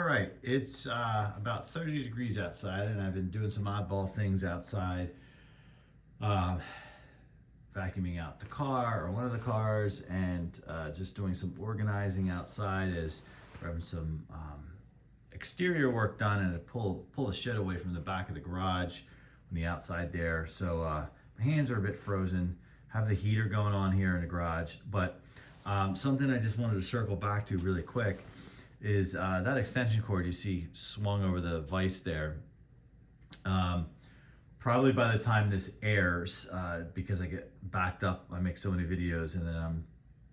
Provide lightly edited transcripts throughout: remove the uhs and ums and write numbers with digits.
right, it's about 30 degrees outside, and I've been doing some oddball things outside, uh, vacuuming out the car or one of the cars, and just doing some organizing outside as we're having some exterior work done, and to pull the shed away from the back of the garage on the outside there. So my hands are a bit frozen. Have the heater going on here in the garage, but something I just wanted to circle back to really quick is that extension cord you see swung over the vise there. Probably by the time this airs, because I get backed up, I make so many videos and then I'm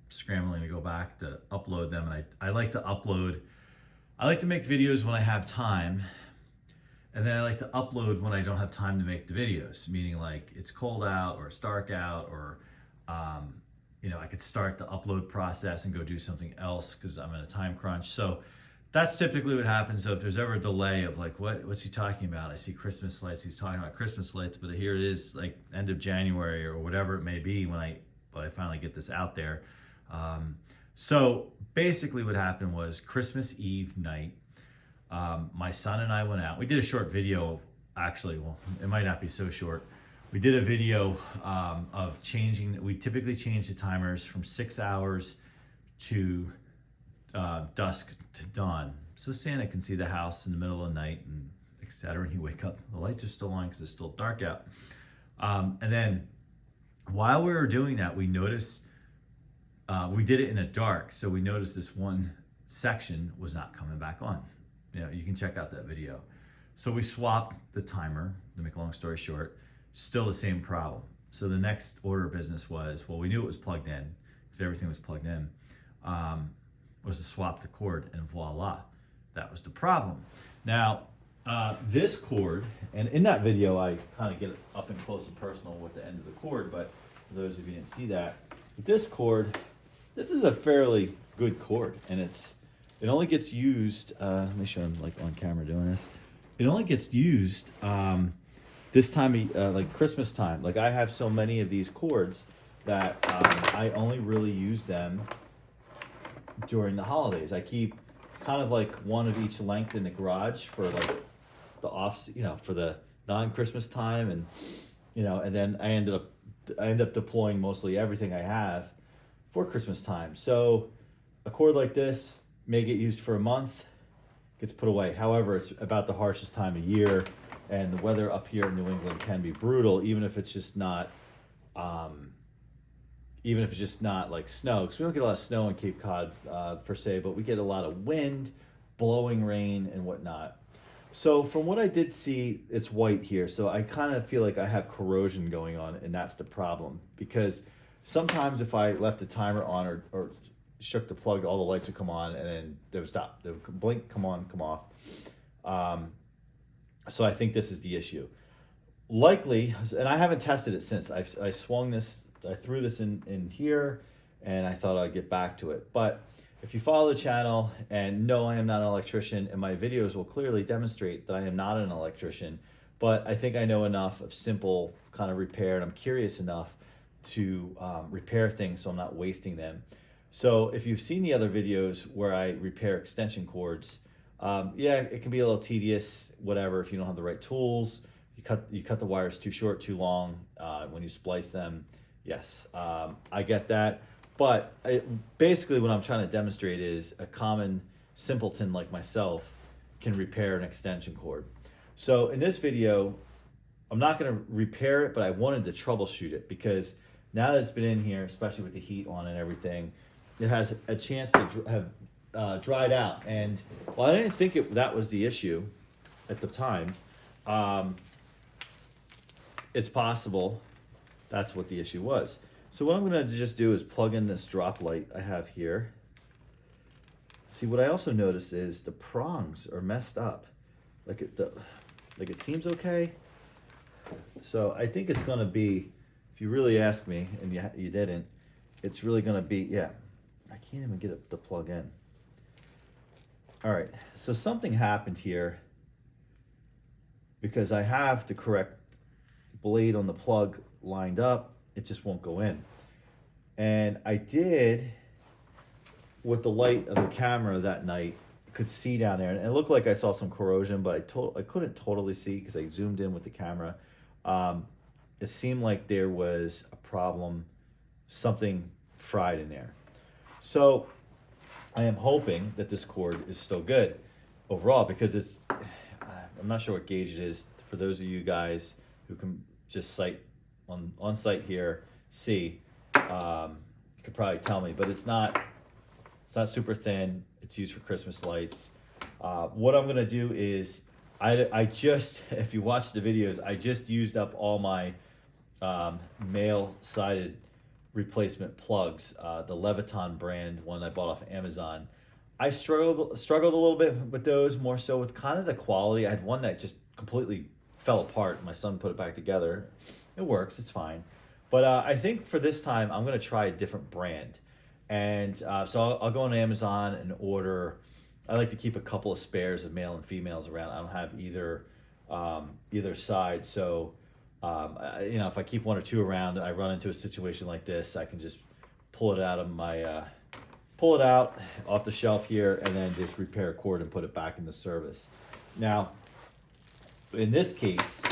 scrambling to go back to upload them. And I like to upload, I like to make videos when I have time. And then I like to upload when I don't have time to make the videos, meaning like it's cold out or it's dark out, or you know, I could start the upload process and go do something else because I'm in a time crunch. So that's typically what happens. So if there's ever a delay of like, what's he talking about? I see Christmas lights, he's talking about Christmas lights, but here it is like end of January or whatever it may be when I finally get this out there. So basically what happened was Christmas Eve night, my son and I went out. We did a short video, actually. Well, it might not be so short. We did a video of changing. We typically change the timers from 6 hours to dusk to dawn, so Santa can see the house in the middle of the night and etc. And you wake up, the lights are still on because it's still dark out. And then while we were doing that, we noticed we did it in the dark, so we noticed this one section was not coming back on. You know, you can check out that video. So we swapped the timer, to make a long story short, still the same problem. So the next order of business was, well, we knew it was plugged in because everything was plugged in, was to swap the cord, and voila, that was the problem. Now, this cord, and in that video, I kind of get up and close and personal with the end of the cord, but for those of you who didn't see that, this cord, this is a fairly good cord, and it only gets used, let me show him like on camera doing this. It only gets used this time, like Christmas time. Like I have so many of these cords that I only really use them during the holidays. I keep kind of like one of each length in the garage for like the off, you know, for the non-Christmas time, and you know, and then I end up deploying mostly everything I have for Christmas time. So a cord like this may get used for a month, gets put away. However, it's about the harshest time of year, and the weather up here in New England can be brutal, even if it's just not like snow, because we don't get a lot of snow in Cape Cod per se, but we get a lot of wind, blowing rain, and whatnot. So from what I did see, it's white here, so I kind of feel like I have corrosion going on, and that's the problem. Because sometimes if I left the timer on or shook the plug, all the lights would come on, and then they would stop. They would blink, come on, come off. So I think this is the issue. Likely, and I haven't tested it since. I swung this, I threw this in here, and I thought I'd get back to it. But if you follow the channel, and no, I am not an electrician, and my videos will clearly demonstrate that I am not an electrician, but I think I know enough of simple kind of repair, and I'm curious enough to repair things so I'm not wasting them. So if you've seen the other videos where I repair extension cords, yeah, it can be a little tedious, whatever, if you don't have the right tools. You cut the wires too short, too long when you splice them. Yes, I get that. But basically what I'm trying to demonstrate is a common simpleton like myself can repair an extension cord. So in this video, I'm not going to repair it, but I wanted to troubleshoot it, because now that it's been in here, especially with the heat on and everything, it has a chance to have dried out. And while I didn't think that was the issue at the time, it's possible that's what the issue was. So what I'm going to just do is plug in this drop light I have here. See, what I also noticed is the prongs are messed up. Like it seems okay. So I think it's going to be, if you really ask me, and you didn't, it's really going to be, yeah. I can't even get it to plug in. All right, so something happened here, because I have the correct blade on the plug lined up, it just won't go in. And I did, with the light of the camera that night, could see down there, and it looked like I saw some corrosion, but I couldn't totally see because I zoomed in with the camera. It seemed like there was a problem, something fried in there. So I am hoping that this cord is still good overall, because it's, I'm not sure what gauge it is. For those of you guys who can just sight on site here, see, you could probably tell me, but it's not super thin. It's used for Christmas lights. What I'm gonna do is, I just, if you watch the videos, I just used up all my male-sided replacement plugs, the Leviton brand one I bought off Amazon. I struggled a little bit with those, more so with kind of the quality. I had one that just completely fell apart. My son put it back together. It works, it's fine. But I think for this time, I'm gonna try a different brand. And so I'll go on Amazon and order. I like to keep a couple of spares of male and females around. I don't have either side. So, you know, if I keep one or two around, I run into a situation like this, I can just pull it out off the shelf here, and then just repair a cord and put it back in the service. Now, in this case,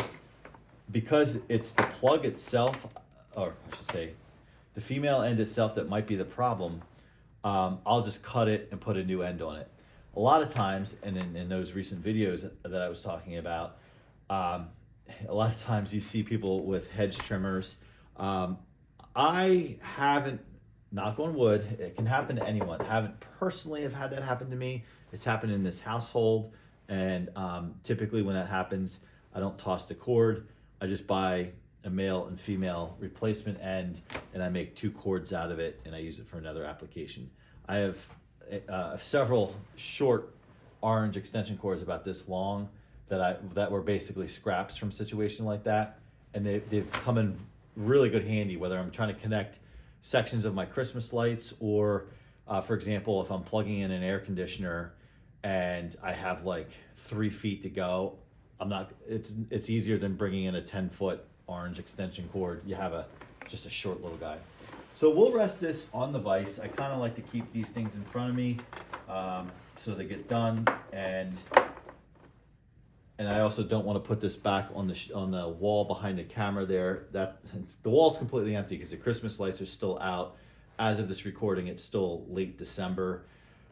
because it's the plug itself, or I should say, the female end itself that might be the problem, I'll just cut it and put a new end on it. A lot of times, and in those recent videos that I was talking about, a lot of times you see people with hedge trimmers. I haven't, knock on wood, it can happen to anyone. Haven't personally have had that happen to me. It's happened in this household, and typically when that happens, I don't toss the cord. I just buy a male and female replacement end, and I make two cords out of it, and I use it for another application. I have several short orange extension cords about this long that were basically scraps from a situation like that, and they've come in really good handy, whether I'm trying to connect sections of my Christmas lights, or for example, if I'm plugging in an air conditioner and I have like 3 feet to go, it's easier than bringing in a 10-foot orange extension cord. You have just a short little guy. So we'll rest this on the vise. I kind of like to keep these things in front of me so they get done, and I also don't want to put this back on the wall behind the camera there. The wall's completely empty because the Christmas lights are still out. As of this recording, it's still late December.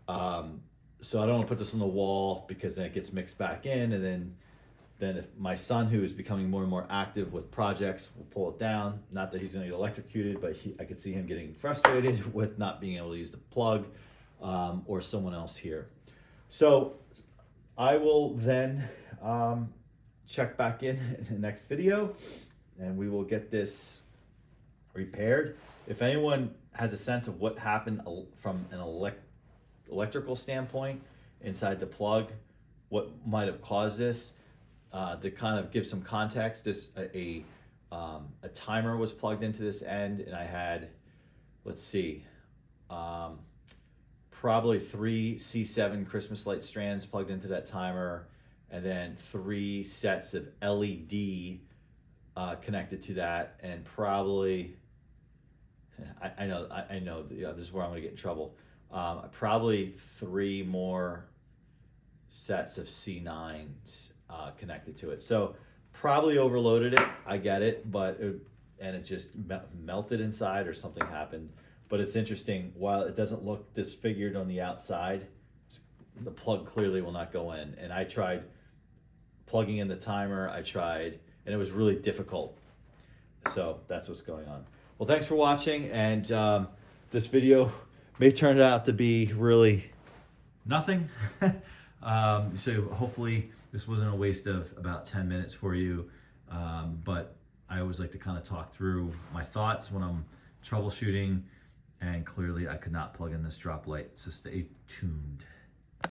So I don't want to put this on the wall because then it gets mixed back in, and then if my son, who is becoming more and more active with projects, will pull it down. Not that he's going to get electrocuted, but I could see him getting frustrated with not being able to use the plug, or someone else here. So I will then check back in the next video, and we will get this repaired. If anyone has a sense of what happened from an electrical standpoint inside the plug, what might have caused this, to kind of give some context, a timer was plugged into this end, and I had, let's see, probably 3 C7 Christmas light strands plugged into that timer, and then 3 sets of LED connected to that, and probably, I know, this is where I'm gonna get in trouble. Probably 3 more sets of C9s connected to it. So probably overloaded it. I get it, but it just melted inside, or something happened. But it's interesting. While it doesn't look disfigured on the outside, the plug clearly will not go in. And I tried plugging in the timer. And it was really difficult. So that's what's going on. Well, thanks for watching, and this video may turn out to be really nothing. So hopefully this wasn't a waste of about 10 minutes for you. But I always like to kind of talk through my thoughts when I'm troubleshooting, and clearly I could not plug in this drop light. So stay tuned.